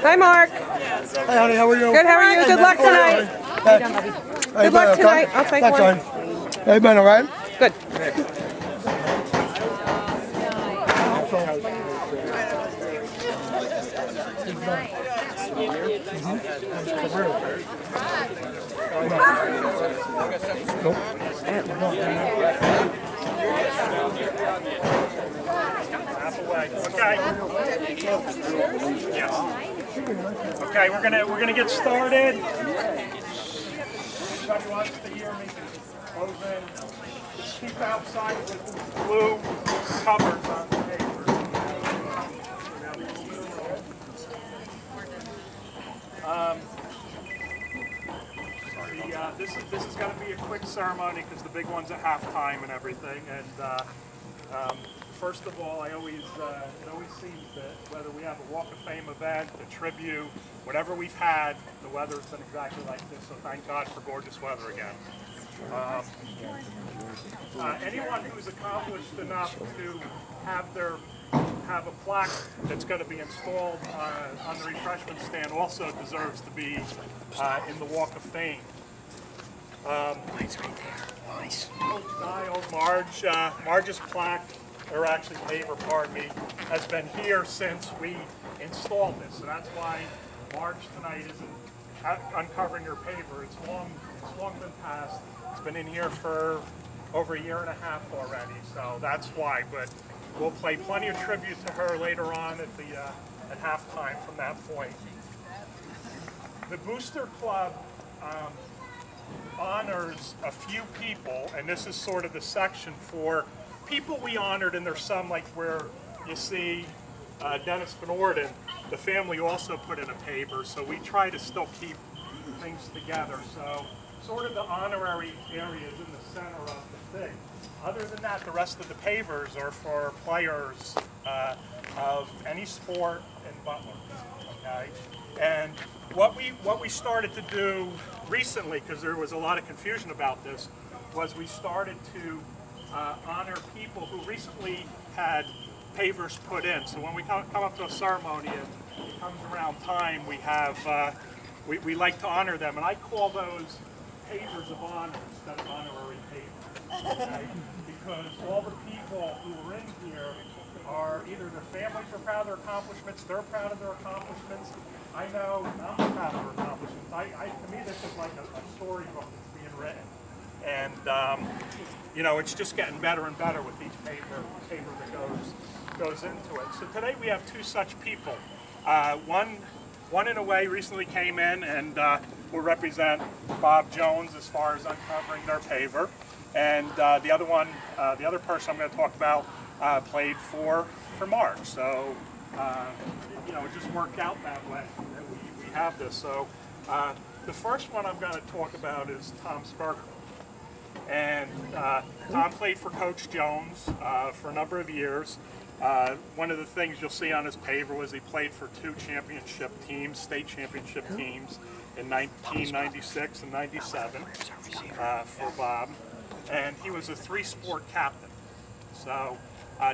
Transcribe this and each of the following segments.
Hi, Mark. Hey, honey, how are you? Good, how are you? Good luck tonight. Good luck tonight. I'll take one. How you been, all right? Good. Okay, we're gonna get started. Keep outside with blue covers on the paper. This is going to be a quick ceremony because the big one's at halftime and everything. And first of all, it always seems that whether we have a Walk of Fame event, a tribute, whatever we've had, the weather's been exactly like this. So thank God for gorgeous weather again. Anyone who's accomplished enough to have a plaque that's going to be installed on the refreshment stand also deserves to be in the Walk of Fame. It's right there. Nice. Marge's plaque, or actually paver, pardon me, has been here since we installed this. So that's why Marge tonight isn't uncovering her paver. It's long been passed. It's been in here for over a year and a half already. So that's why. But we'll play plenty of tribute to her later on at halftime from that point. The Booster Club honors a few people, and this is sort of the section for people we honored, and there's some like where you see Dennis Van Orden, the family also put in a paver, so we try to still keep things together. So sort of the honorary areas in the center of the thing. Other than that, the rest of the pavers are for players of any sport in Butler, okay? And what we started to do recently, because there was a lot of confusion about this, was we started to honor people who recently had pavers put in. So when we come up to a ceremony and it comes around time, we have we like to honor them, and I call those pavers of honor instead of honorary pavers, okay? Because all the people who are in here are either their families are proud of their accomplishments, they're proud of their accomplishments. I know I'm proud of their accomplishments. To me, this is like a storybook that's being written. And, you know, it's just getting better and better with each paper that goes into it. So today we have two such people. One in a way recently came in and will represent Bob Jones as far as uncovering their paver. And the other person I'm going to talk about played for Marge. So, you know, it just worked out that way that we have this. So the first one I'm going to talk about is Tom Sperger. And Tom played for Coach Jones for a number of years. One of the things you'll see on his paver was he played for two championship teams, state championship teams, in 1996 and 97 for Bob. And he was a three-sport captain. So,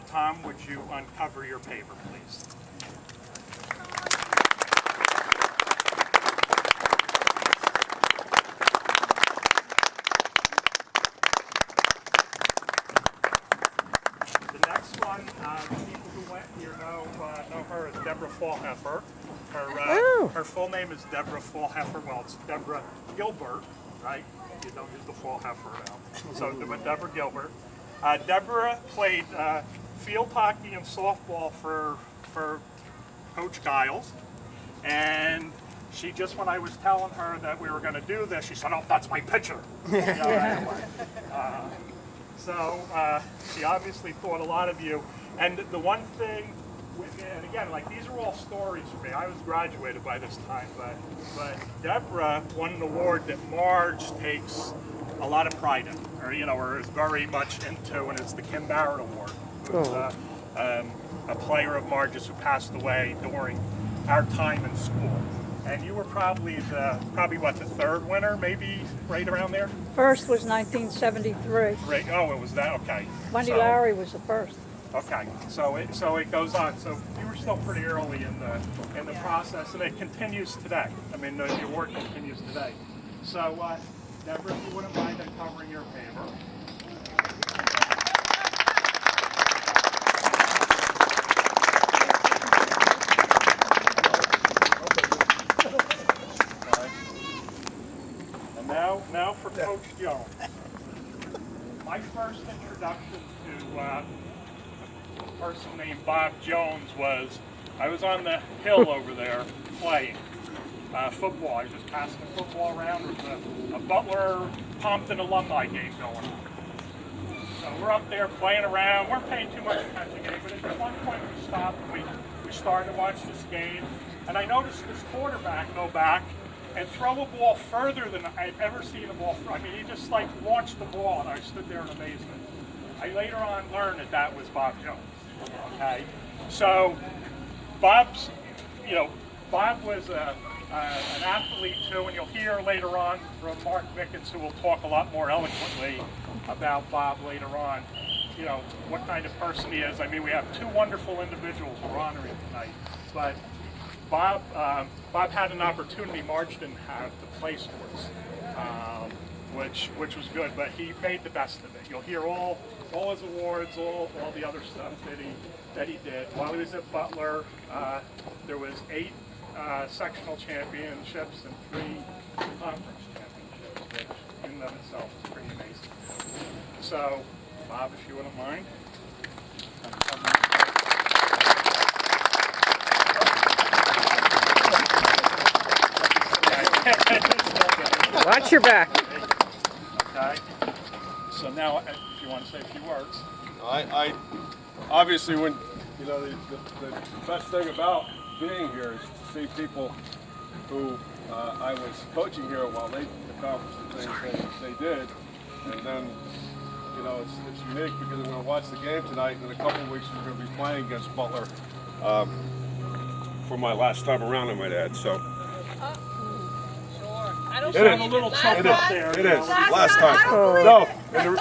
Tom, would you uncover your paver, please? The next one, the people who went here know her as Deborah Fallheffer. Her full name is Deborah Fallheffer. Well, it's Deborah Gilbert, right? You don't use the Fallheffer now. So, but Deborah Gilbert. Deborah played field hockey and softball for Coach Giles, and she just, when I was telling her that we were going to do this, she said, "Oh, that's my pitcher." So she obviously thought a lot of you. And the one thing, and again, like these are all stories for me. I was graduated by this time, but Deborah won an award that Marge takes a lot of pride in, or is very much into, and it's the Kim Barrett Award, who's a player of Marge's who passed away during our time in school. And you were probably what, the third winner, maybe right around there? First was 1973. Right. Oh, it was that. Okay. Wendy Lowry was the first. Okay, so it goes on. So you were still pretty early in the process, and it continues today. I mean, your work continues today. So, Deborah, if you wouldn't mind uncovering your paper. And now for Coach Jones. My first introduction to a person named Bob Jones was, I was on the hill over there playing football. I was just passing the football around. There was a Butler-Pompton alumni game going on. So we're up there playing around. We're paying too much attention to the game, but at one point we stopped and we started to watch this game. And I noticed this quarterback go back and throw a ball further than I'd ever seen a ball throw. I mean, he just like launched the ball, and I stood there in amazement. I later on learned that was Bob Jones. Okay, so Bob was an athlete too, and you'll hear later on from Mark Mickens, who will talk a lot more eloquently about Bob later on. You know what kind of person he is. I mean, we have two wonderful individuals we're honoring tonight, but Bob had an opportunity Marge didn't have to play sports, which was good, but he made the best of it. You'll hear all his awards, all the other stuff that he did. While he was at Butler, there was 8 sectional championships and 3 conference championships, which in and of itself is pretty amazing. So, Bob, if you wouldn't mind. Watch your back. Okay. So now, if you want to say a few words. I obviously, when you know, the best thing about being here is to see people who I was coaching here while they accomplished the things they did, and then you know it's unique because I'm going to watch the game tonight, and in a couple of weeks we're going to be playing against Butler for my last time around, I might add. So. You sound a little choked up there. It is. Last time. No. And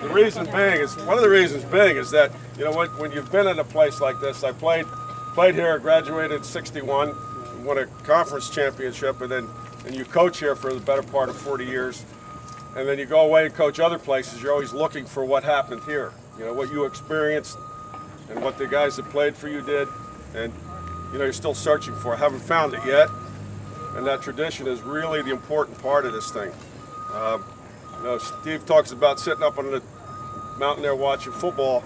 the reason being is, one of the reasons being is that, you know, when you've been in a place like this, I played here, graduated in '61, won a conference championship, and you coach here for the better part of 40 years. And then you go away and coach other places, you're always looking for what happened here. You know, what you experienced and what the guys that played for you did. And, you know, you're still searching for it. Haven't found it yet. And that tradition is really the important part of this thing. You know, Steve talks about sitting up on the mountain there watching football.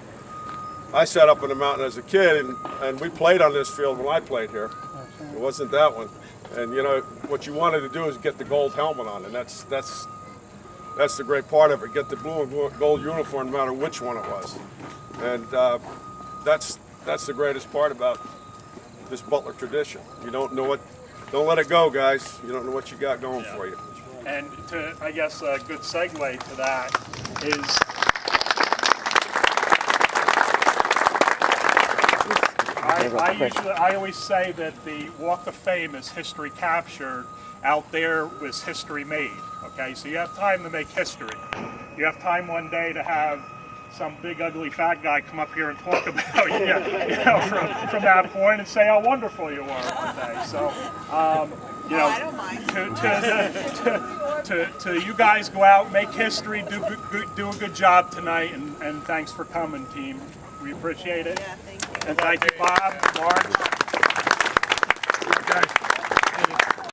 I sat up on the mountain as a kid, and we played on this field when I played here. It wasn't that one. And you know, what you wanted to do is get the gold helmet on, and that's the great part of it. Get the blue and gold uniform, no matter which one it was. And that's the greatest part about this Butler tradition. You don't know what. Don't let it go, guys. You don't know what you got going for you. And I guess a good segue to that is I always say that the Walk of Fame is history captured. Out there was history made. Okay, so you have time to make history. You have time one day to have some big ugly fat guy come up here and talk about you, you know, from that point and say how wonderful you were one day. So, you know, I don't mind. To you guys, go out, make history, do a good job tonight, and thanks for coming, team. We appreciate it. Yeah, thank you. And thank you, Bob, Mark. Guys.